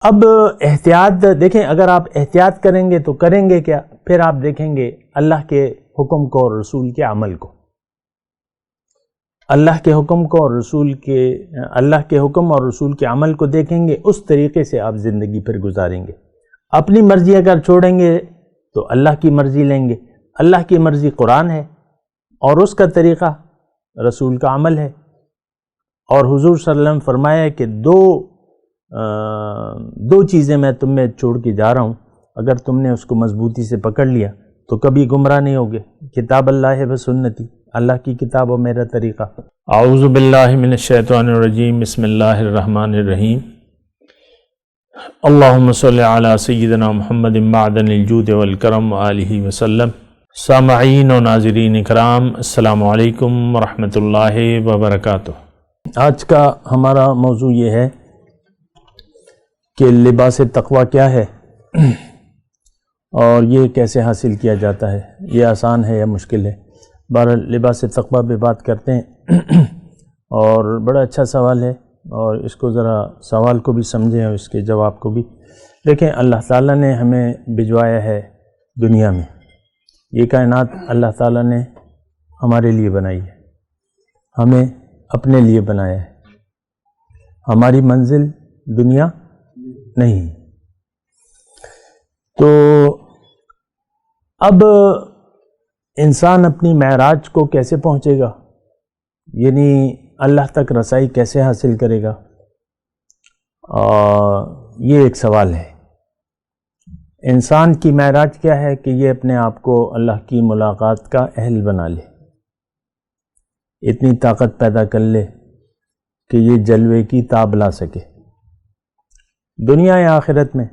اب احتیاط دیکھیں، اگر آپ احتیاط کریں گے تو کریں گے کیا؟ پھر آپ دیکھیں گے اللہ کے حکم کو اور رسول کے عمل کو، اللہ کے حکم اور رسول کے عمل کو دیکھیں گے، اس طریقے سے آپ زندگی پھر گزاریں گے۔ اپنی مرضی اگر چھوڑیں گے تو اللہ کی مرضی لیں گے۔ اللہ کی مرضی قرآن ہے اور اس کا طریقہ رسول کا عمل ہے، اور حضور صلی اللہ علیہ وسلم فرمایا ہے کہ دو چیزیں میں تم میں چھوڑ کے جا رہا ہوں، اگر تم نے اس کو مضبوطی سے پکڑ لیا تو کبھی گمراہ نہیں ہوگے۔ کتاب اللہ و سنتی، اللہ کی کتاب و میرا طریقہ۔ اعوذ باللہ من الشیطان الرجیم، بسم اللہ الرحمن الرحیم۔ اللہم صلی علی سیدنا محمد معدن الجود والکرم وآلہ وسلم۔ سامعین و ناظرین اکرام، السلام علیکم ورحمۃ اللہ وبرکاتہ۔ آج کا ہمارا موضوع یہ ہے کہ لباس تقویٰ کیا ہے اور یہ کیسے حاصل کیا جاتا ہے، یہ آسان ہے یا مشکل ہے۔ بہرحال لباس تقویٰ پہ بات کرتے ہیں، اور بڑا اچھا سوال ہے، اور اس کو ذرا سوال کو بھی سمجھیں اور اس کے جواب کو بھی دیکھیں۔ اللہ تعالیٰ نے ہمیں بھجوایا ہے دنیا میں، یہ کائنات اللہ تعالیٰ نے ہمارے لیے بنائی ہے، ہمیں اپنے لیے بنایا ہے۔ ہماری منزل دنیا نہیں۔ تو اب انسان اپنی معراج کو کیسے پہنچے گا، یعنی اللہ تک رسائی کیسے حاصل کرے گا، یہ ایک سوال ہے۔ انسان کی معراج کیا ہے کہ یہ اپنے آپ کو اللہ کی ملاقات کا اہل بنا لے، اتنی طاقت پیدا کر لے کہ یہ جلوے کی تاب لا سکے دنیا یا آخرت میں۔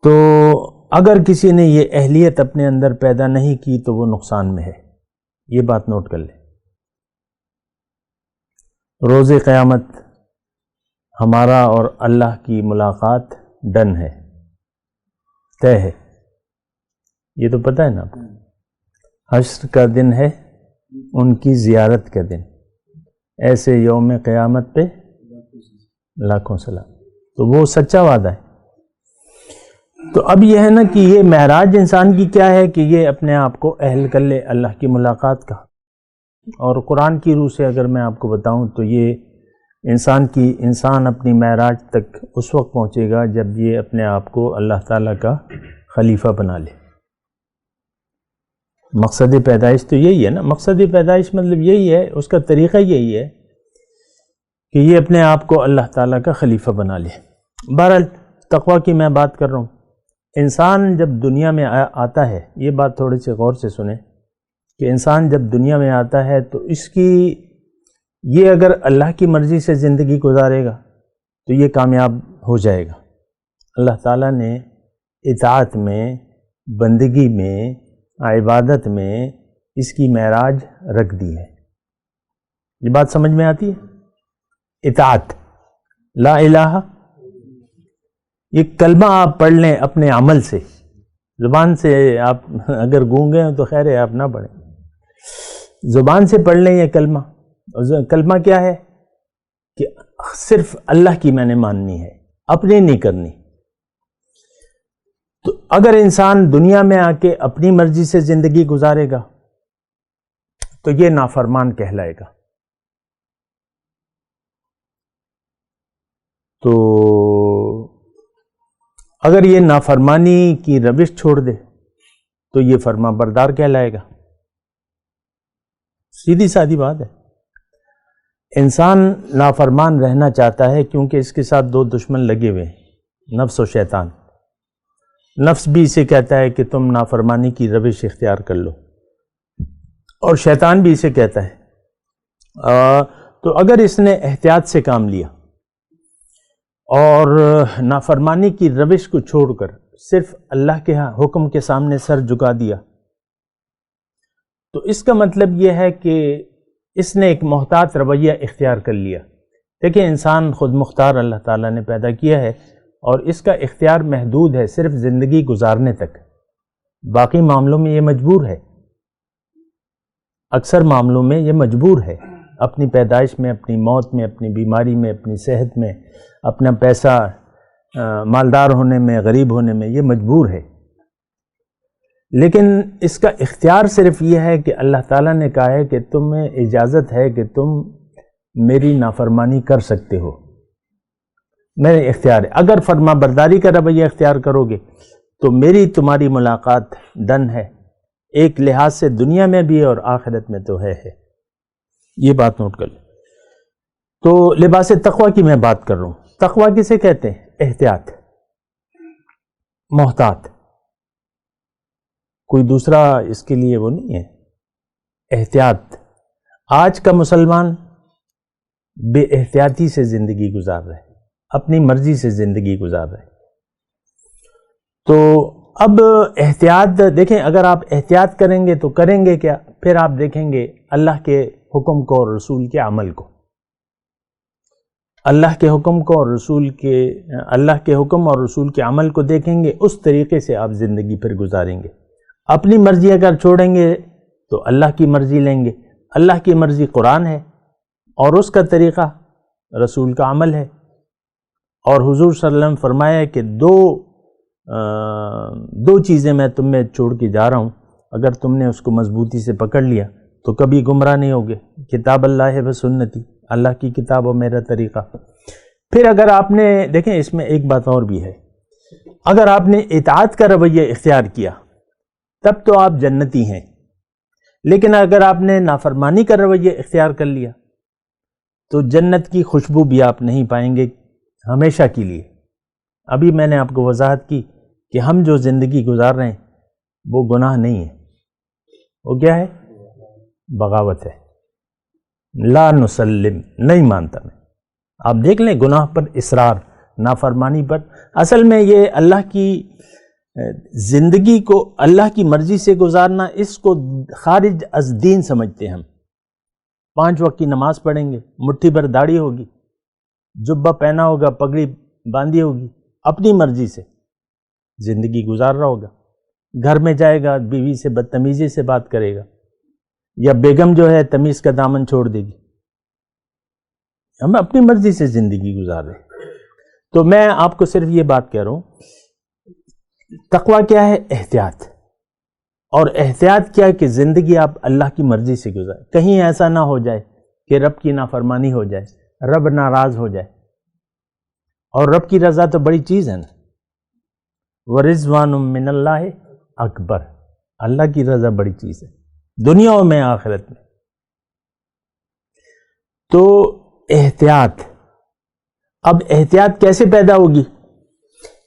تو اگر کسی نے یہ اہلیت اپنے اندر پیدا نہیں کی تو وہ نقصان میں ہے، یہ بات نوٹ کر لیں۔ روز قیامت ہمارا اور اللہ کی ملاقات ڈن ہے، طے ہے، یہ تو پتہ ہے نا۔ حشر کا دن ہے ان کی زیارت کا دن، ایسے یوم قیامت پہ لاکھوں سلام۔ تو وہ سچا وعدہ ہے۔ تو اب یہ ہے نا کہ یہ معراج انسان کی کیا ہے کہ یہ اپنے آپ کو اہل کر لے اللہ کی ملاقات کا۔ اور قرآن کی روح سے اگر میں آپ کو بتاؤں تو یہ انسان اپنی معراج تک اس وقت پہنچے گا جب یہ اپنے آپ کو اللہ تعالیٰ کا خلیفہ بنا لے۔ مقصد پیدائش تو یہی ہے نا، مقصد پیدائش مطلب یہی ہے، اس کا طریقہ یہی ہے کہ یہ اپنے آپ کو اللہ تعالیٰ کا خلیفہ بنا لے۔ بہرحال تقویٰ کی میں بات کر رہا ہوں۔ انسان جب دنیا میں آتا ہے، یہ بات تھوڑی سی غور سے سنیں کہ انسان جب دنیا میں آتا ہے تو اس کی یہ اگر اللہ کی مرضی سے زندگی گزارے گا تو یہ کامیاب ہو جائے گا۔ اللہ تعالیٰ نے اطاعت میں، بندگی میں، عبادت میں اس کی معراج رکھ دی ہے۔ یہ بات سمجھ میں آتی ہے؟ اطاعت، لا الہ، یہ کلمہ آپ پڑھ لیں اپنے عمل سے، زبان سے آپ اگر گونگے ہیں تو خیر ہے آپ نہ پڑھیں، زبان سے پڑھ لیں یہ کلمہ۔ کلمہ کیا ہے کہ صرف اللہ کی میں نے ماننی ہے، اپنی نہیں کرنی۔ تو اگر انسان دنیا میں آ کے اپنی مرضی سے زندگی گزارے گا تو یہ نافرمان کہلائے گا۔ تو اگر یہ نافرمانی کی روش چھوڑ دے تو یہ فرما بردار کہلائے گا۔ سیدھی سادی بات ہے۔ انسان نافرمان رہنا چاہتا ہے کیونکہ اس کے ساتھ دو دشمن لگے ہوئے ہیں، نفس و شیطان۔ نفس بھی اسے کہتا ہے کہ تم نافرمانی کی روش اختیار کر لو، اور شیطان بھی اسے کہتا ہے۔ تو اگر اس نے احتیاط سے کام لیا اور نافرمانی کی روش کو چھوڑ کر صرف اللہ کے حکم کے سامنے سر جھکا دیا تو اس کا مطلب یہ ہے کہ اس نے ایک محتاط رویہ اختیار کر لیا۔ دیکھیں انسان خود مختار اللہ تعالیٰ نے پیدا کیا ہے، اور اس کا اختیار محدود ہے صرف زندگی گزارنے تک، باقی معاملوں میں یہ مجبور ہے، اکثر معاملوں میں یہ مجبور ہے، اپنی پیدائش میں، اپنی موت میں، اپنی بیماری میں، اپنی صحت میں، اپنا پیسہ مالدار ہونے میں، غریب ہونے میں، یہ مجبور ہے، لیکن اس کا اختیار صرف یہ ہے کہ اللہ تعالیٰ نے کہا ہے کہ تمہیں اجازت ہے کہ تم میری نافرمانی کر سکتے ہو، میرے اختیار ہے۔ اگر فرما برداری کا رویہ اختیار کرو گے تو میری تمہاری ملاقات ڈن ہے، ایک لحاظ سے دنیا میں بھی اور آخرت میں تو ہے۔ یہ بات نوٹ کر لیں۔ تو لباس تقوی کی میں بات کر رہا ہوں۔ تقوی کسے کہتے ہیں؟ احتیاط، محتاط، کوئی دوسرا اس کے لیے وہ نہیں ہے، احتیاط۔ آج کا مسلمان بے احتیاطی سے زندگی گزار رہا ہے، اپنی مرضی سے زندگی گزار رہا ہے۔ تو اب احتیاط دیکھیں، اگر آپ احتیاط کریں گے تو کریں گے کیا؟ پھر آپ دیکھیں گے اللہ کے حکم کو اور رسول کے عمل کو، اللہ کے حکم کو اور اللہ کے حکم اور رسول کے عمل کو دیکھیں گے، اس طریقے سے آپ زندگی پھر گزاریں گے۔ اپنی مرضی اگر چھوڑیں گے تو اللہ کی مرضی لیں گے، اللہ کی مرضی قرآن ہے اور اس کا طریقہ رسول کا عمل ہے۔ اور حضور صلی اللہ علیہ وسلم فرمایا ہے کہ دو چیزیں میں تم میں چھوڑ کے جا رہا ہوں، اگر تم نے اس کو مضبوطی سے پکڑ لیا تو کبھی گمراہ نہیں ہوگے، کتاب اللہ و سنتی، اللہ کی کتاب و میرا طریقہ۔ پھر اگر آپ نے دیکھیں، اس میں ایک بات اور بھی ہے، اگر آپ نے اطاعت کا رویہ اختیار کیا تب تو آپ جنتی ہیں، لیکن اگر آپ نے نافرمانی کا رویہ اختیار کر لیا تو جنت کی خوشبو بھی آپ نہیں پائیں گے ہمیشہ کے لیے۔ ابھی میں نے آپ کو وضاحت کی کہ ہم جو زندگی گزار رہے ہیں وہ گناہ نہیں ہے، وہ کیا ہے؟ بغاوت ہے، لا نسلم، نہیں مانتا میں۔ آپ دیکھ لیں، گناہ پر اصرار، نافرمانی پر، اصل میں یہ اللہ کی زندگی کو اللہ کی مرضی سے گزارنا، اس کو خارج از دین سمجھتے ہیں ہم۔ 5 وقت کی نماز پڑھیں گے، مٹھی بھر داڑھی ہوگی، جبہ پہنا ہوگا، پگڑی باندھی ہوگی، اپنی مرضی سے زندگی گزار رہا ہوگا، گھر میں جائے گا بیوی سے بدتمیزی سے بات کرے گا، یا بیگم جو ہے تمیز کا دامن چھوڑ دے گی۔ ہم اپنی مرضی سے زندگی گزار رہے ہیں۔ تو میں آپ کو صرف یہ بات کہہ رہا ہوں، تقویٰ کیا ہے؟ احتیاط۔ اور احتیاط کیا ہے کہ زندگی آپ اللہ کی مرضی سے گزاریں، کہیں ایسا نہ ہو جائے کہ رب کی نافرمانی ہو جائے، رب ناراض ہو جائے۔ اور رب کی رضا تو بڑی چیز ہے نا، وَرِضْوَانٌ مِّنَ اللَّهِ اکبر، اللہ کی رضا بڑی چیز ہے، دنیا میں آخرت میں۔ تو احتیاط، اب احتیاط کیسے پیدا ہوگی؟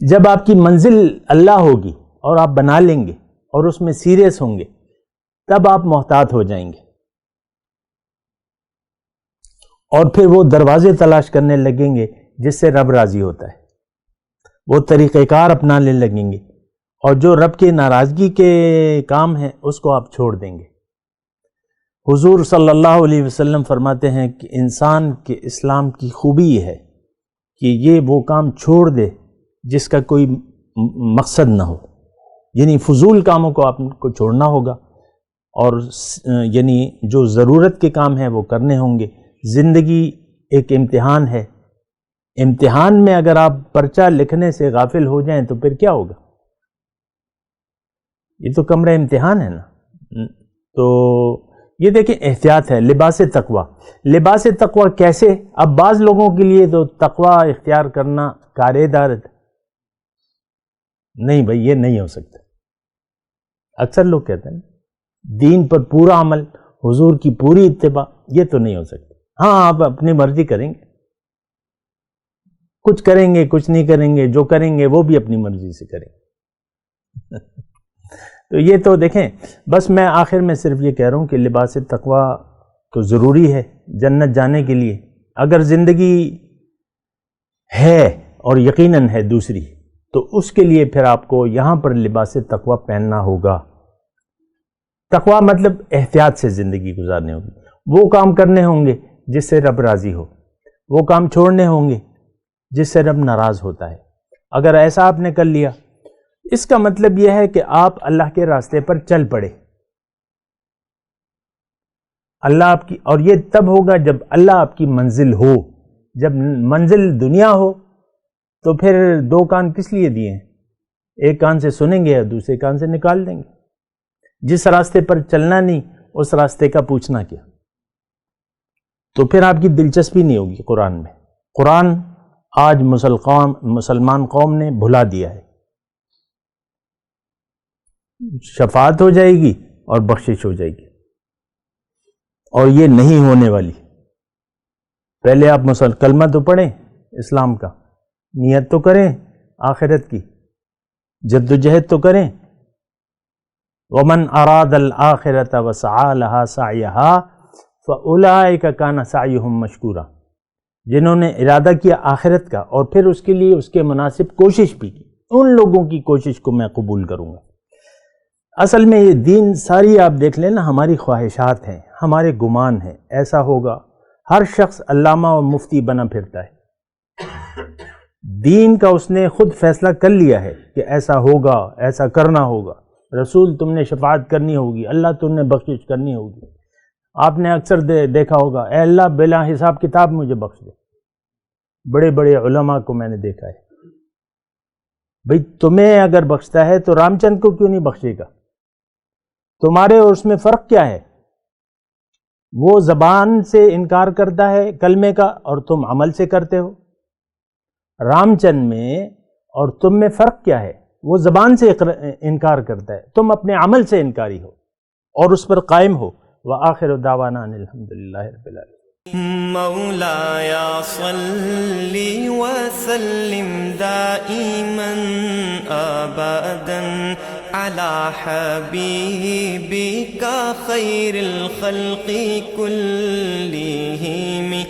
جب آپ کی منزل اللہ ہوگی اور آپ بنا لیں گے اور اس میں سیریس ہوں گے، تب آپ محتاط ہو جائیں گے، اور پھر وہ دروازے تلاش کرنے لگیں گے جس سے رب راضی ہوتا ہے، وہ طریقہ کار اپنانے لگیں گے، اور جو رب کی ناراضگی کے کام ہیں اس کو آپ چھوڑ دیں گے۔ حضور صلی اللہ علیہ وسلم فرماتے ہیں کہ انسان کے اسلام کی خوبی یہ ہے کہ یہ وہ کام چھوڑ دے جس کا کوئی مقصد نہ ہو، یعنی فضول کاموں کو آپ کو چھوڑنا ہوگا، اور یعنی جو ضرورت کے کام ہیں وہ کرنے ہوں گے۔ زندگی ایک امتحان ہے، امتحان میں اگر آپ پرچہ لکھنے سے غافل ہو جائیں تو پھر کیا ہوگا؟ یہ تو کمرہ امتحان ہے نا۔ تو یہ دیکھیں، احتیاط ہے، لباس تقوی۔ لباس تقوی کیسے؟ اب بعض لوگوں کے لیے تو تقوی اختیار کرنا کار دارت، نہیں بھائی یہ نہیں ہو سکتا۔ اکثر لوگ کہتے ہیں دین پر پورا عمل، حضور کی پوری اتباع، یہ تو نہیں ہو سکتا۔ ہاں آپ اپنی مرضی کریں گے، کچھ کریں گے کچھ نہیں کریں گے، جو کریں گے وہ بھی اپنی مرضی سے کریں گے۔ تو یہ تو دیکھیں، بس میں آخر میں صرف یہ کہہ رہا ہوں کہ لباس تقوی تو ضروری ہے جنت جانے کے لیے۔ اگر زندگی ہے اور یقیناً ہے دوسری، تو اس کے لیے پھر آپ کو یہاں پر لباس تقوی پہننا ہوگا۔ تقوی مطلب احتیاط سے زندگی گزارنے ہوگی، وہ کام کرنے ہوں گے جس سے رب راضی ہو، وہ کام چھوڑنے ہوں گے جس سے رب ناراض ہوتا ہے۔ اگر ایسا آپ نے کر لیا، اس کا مطلب یہ ہے کہ آپ اللہ کے راستے پر چل پڑے۔ اللہ آپ کی، اور یہ تب ہوگا جب اللہ آپ کی منزل ہو۔ جب منزل دنیا ہو تو پھر دو کان کس لیے دیے ہیں؟ ایک کان سے سنیں گے اور دوسرے کان سے نکال دیں گے۔ جس راستے پر چلنا نہیں اس راستے کا پوچھنا کیا؟ تو پھر آپ کی دلچسپی نہیں ہوگی قرآن میں۔ قرآن آج مسلمان قوم نے بھلا دیا ہے۔ شفاعت ہو جائے گی اور بخشش ہو جائے گی، اور یہ نہیں ہونے والی۔ پہلے آپ کلمہ تو پڑھیں اسلام کا، نیت تو کریں آخرت کی، جدوجہد تو کریں۔ وَمَنْ أَرَادَ الْآخِرَةَ وَسَعَى لَهَا سَعْيَهَا فَأُولَئِكَ كَانَ سَعْيُهُمْ مَشْكُورًا، جنہوں نے ارادہ کیا آخرت کا اور پھر اس کے لیے اس کے مناسب کوشش بھی کی، ان لوگوں کی کوشش کو میں قبول کروں گا۔ اصل میں یہ دین ساری آپ دیکھ لیں نا، ہماری خواہشات ہیں، ہمارے گمان ہیں ایسا ہوگا۔ ہر شخص علامہ و مفتی بنا پھرتا ہے، دین کا اس نے خود فیصلہ کر لیا ہے کہ ایسا ہوگا، ایسا کرنا ہوگا۔ رسول تم نے شفاعت کرنی ہوگی، اللہ تم نے بخشش کرنی ہوگی۔ آپ نے اکثر دیکھا ہوگا، اے اللہ بلا حساب کتاب مجھے بخش دے۔ بڑے بڑے علماء کو میں نے دیکھا ہے، بھئی تمہیں اگر بخشتا ہے تو رام چند کو کیوں نہیں بخشے گا؟ تمہارے اور اس میں فرق کیا ہے؟ وہ زبان سے انکار کرتا ہے کلمے کا اور تم عمل سے کرتے ہو۔ رام چند میں اور تم میں فرق کیا ہے؟ وہ زبان سے انکار کرتا ہے، تم اپنے عمل سے انکاری ہو اور اس پر قائم ہو۔ وآخر دعوانا ان الحمدللہ رب العالمین۔ مولاي صل وسلم دائما ابدا على حبيبك خير الخلق كلهم